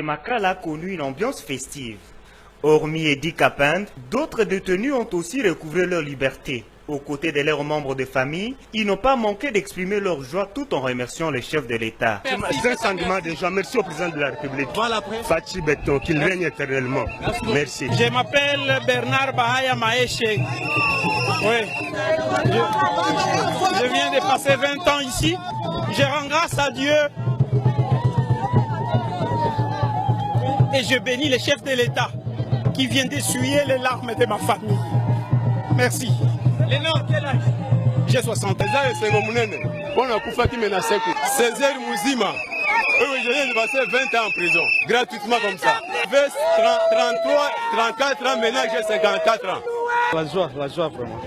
Makala a connu une ambiance festive. Hormis Eddie Kapand, d'autres détenus ont aussi recouvré leur liberté. Aux côtés de leurs membres de famille, ils n'ont pas manqué d'exprimer leur joie tout en remerciant le chef de l'État. C'est un sentiment de joie. Merci au président de la République. Fachi Beton, qu'il règne éternellement. Merci. Je m'appelle Bernard Bahaya Maeshe. Oui. Je viens de passer 20 ans ici. Je rends grâce à Dieu. Et je bénis le chef de l'État qui vient d'essuyer les larmes de ma famille. Merci. Quel âge? J'ai 60 ans. On a Koufati Menasek, 16 heures Mouzima. Je viens de passer 20 ans en prison, gratuitement comme ça. J'avais 33, 34 ans, maintenant j'ai 54 ans. La joie vraiment.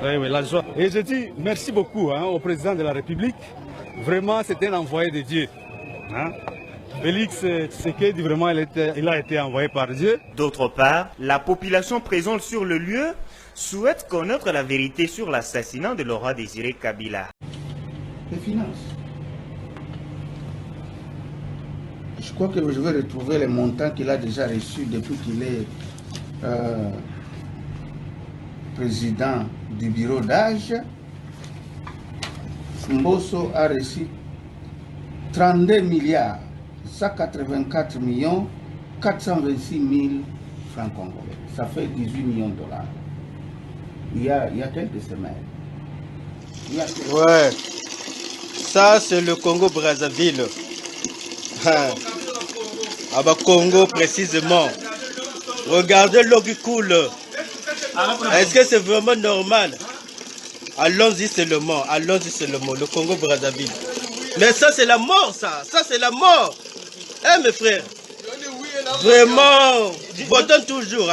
Oui, la joie. Et je dis merci beaucoup au président de la République. Vraiment, c'était un envoyé de Dieu. Félix Tshisekedi, vraiment, il a été envoyé par Dieu. D'autre part, la population présente sur le lieu souhaite connaître la vérité sur l'assassinat de Laurent Désiré Kabila. Les finances. Je crois que je vais retrouver les montants qu'il a déjà reçus depuis qu'il est président du bureau d'âge. Mbosso a reçu 32 milliards 184 millions 426 000 francs congolais. Ça fait 18 millions de dollars. Il y a quelques semaines. Ouais, ça c'est le Congo-Brazzaville. Ah bah Congo précisément. Regardez l'eau qui coule. Est-ce que c'est vraiment normal? Allons-y seulement, le Congo-Brazzaville. Mais ça c'est la mort, ça c'est la mort. Mes frères. Vraiment, votons toujours,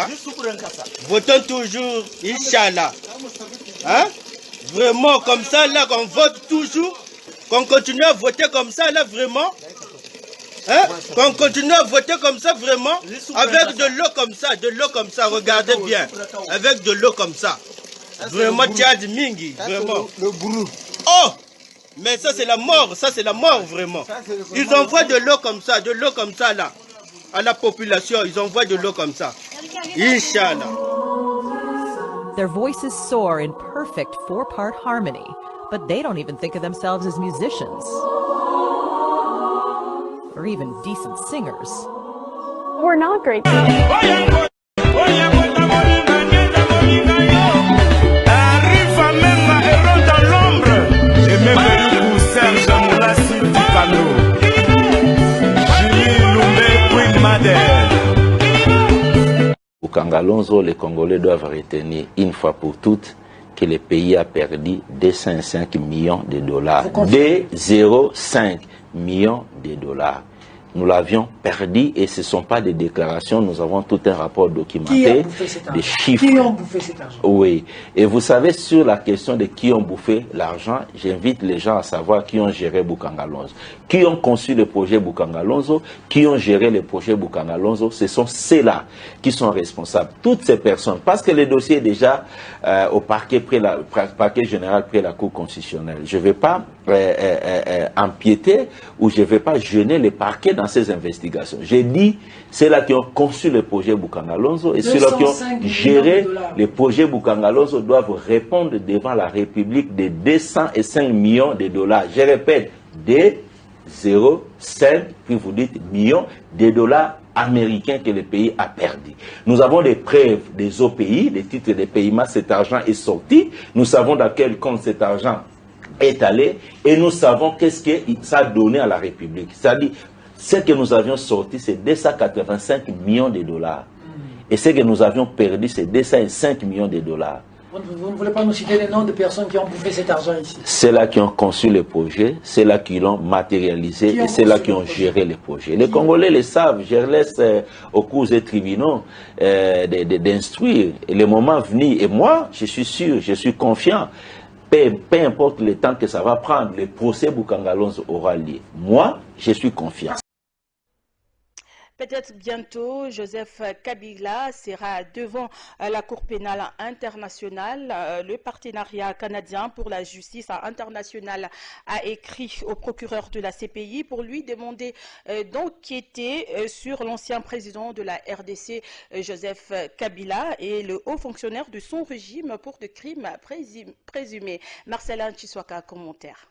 votons toujours, Inch'Allah. Vraiment, comme ça, là, qu'on vote toujours, qu'on continue à voter comme ça, là, vraiment. Qu'on continue à voter comme ça, vraiment, avec de l'eau comme ça, regardez bien, avec de l'eau comme ça. Vraiment, Tchad Mingi, vraiment. Oh! Mais ça, c'est la mort, vraiment. Ils envoient de l'eau comme ça, là. À la population, ils envoient de l'eau comme ça. Inch'Allah. Their voices soar in perfect four-part harmony, but they don't even think of themselves as musicians or even decent singers. We're not great. Bukangalonzo, les Congolais doivent retenir une fois pour toutes que le pays a perdu 205 millions de dollars. 205 millions de dollars. Nous l'avions perdu et ce ne sont pas des déclarations, nous avons tout un rapport documenté, des chiffres. Qui ont bouffé cet argent? Oui, et vous savez, sur la question de qui ont bouffé l'argent, j'invite les gens à savoir qui ont géré Bukangalonzo. Qui ont conçu le projet Bukangalonzo, qui ont géré le projet Bukangalonzo, ce sont ceux-là qui sont responsables. Toutes ces personnes, parce que le dossier est déjà au parquet général près la Cour constitutionnelle. Je ne vais pas empiéter ou je ne vais pas gêner les parquets dans ces investigations. J'ai dit, c'est là qui ont conçu le projet Bukangalonzo et ceux-là qui ont géré le projet Bukangalonzo doivent répondre devant la République de 205 millions de dollars. Je répète, 2,05, puis vous dites millions de dollars américains que le pays a perdu. Nous avons des preuves des OPI, des titres de paiement, cet argent est sorti. Nous savons dans quel compte cet argent est allé et nous savons qu'est-ce que ça a donné à la République. C'est-à-dire, ce que nous avions sorti, c'est 285 millions de dollars. Et ce que nous avions perdu, c'est 205 millions de dollars. Vous ne voulez pas nous citer les noms de personnes qui ont bouffé cet argent ici? C'est là qui ont conçu le projet, c'est là qui l'ont matérialisé et c'est là qui ont géré le projet. Les Congolais le savent, je laisse aux cours et tribunaux d'instruire. Et le moment venu, et moi, je suis sûr, je suis confiant, peu importe le temps que ça va prendre, le procès Bukangalonzo aura lieu. Moi, je suis confiant. Peut-être bientôt, Joseph Kabila sera devant la Cour pénale internationale. Le partenariat canadien pour la justice internationale a écrit au procureur de la CPI pour lui demander d'enquêter sur l'ancien président de la RDC, Joseph Kabila, et le haut fonctionnaire de son régime pour de crimes présumés. Marcelin Chiswaka, commentaire.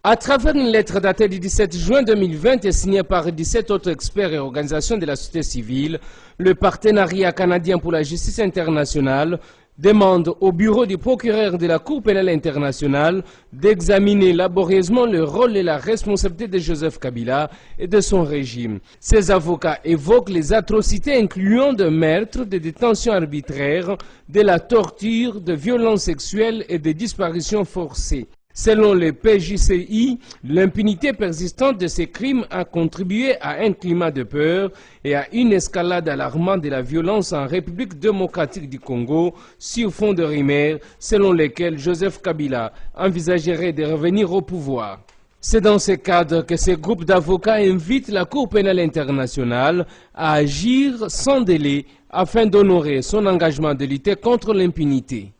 À travers une lettre datée du 17 juin 2020 et signée par 17 autres experts et organisations de la société civile, le partenariat canadien pour la justice internationale demande au bureau du procureur de la Cour pénale internationale d'examiner laborieusement le rôle et la responsabilité de Joseph Kabila et de son régime. Ces avocats évoquent les atrocités incluant de meurtres, de détentions arbitraires, de la torture, de violences sexuelles et de disparitions forcées. Selon le PJCI, l'impunité persistante de ces crimes a contribué à un climat de peur et à une escalade alarmante de la violence en République démocratique du Congo sur fond de rumeurs selon lesquelles Joseph Kabila envisagerait de revenir au pouvoir. C'est dans ce cadre que ce groupe d'avocats invite la Cour pénale internationale à agir sans délai afin d'honorer son engagement de lutter contre l'impunité.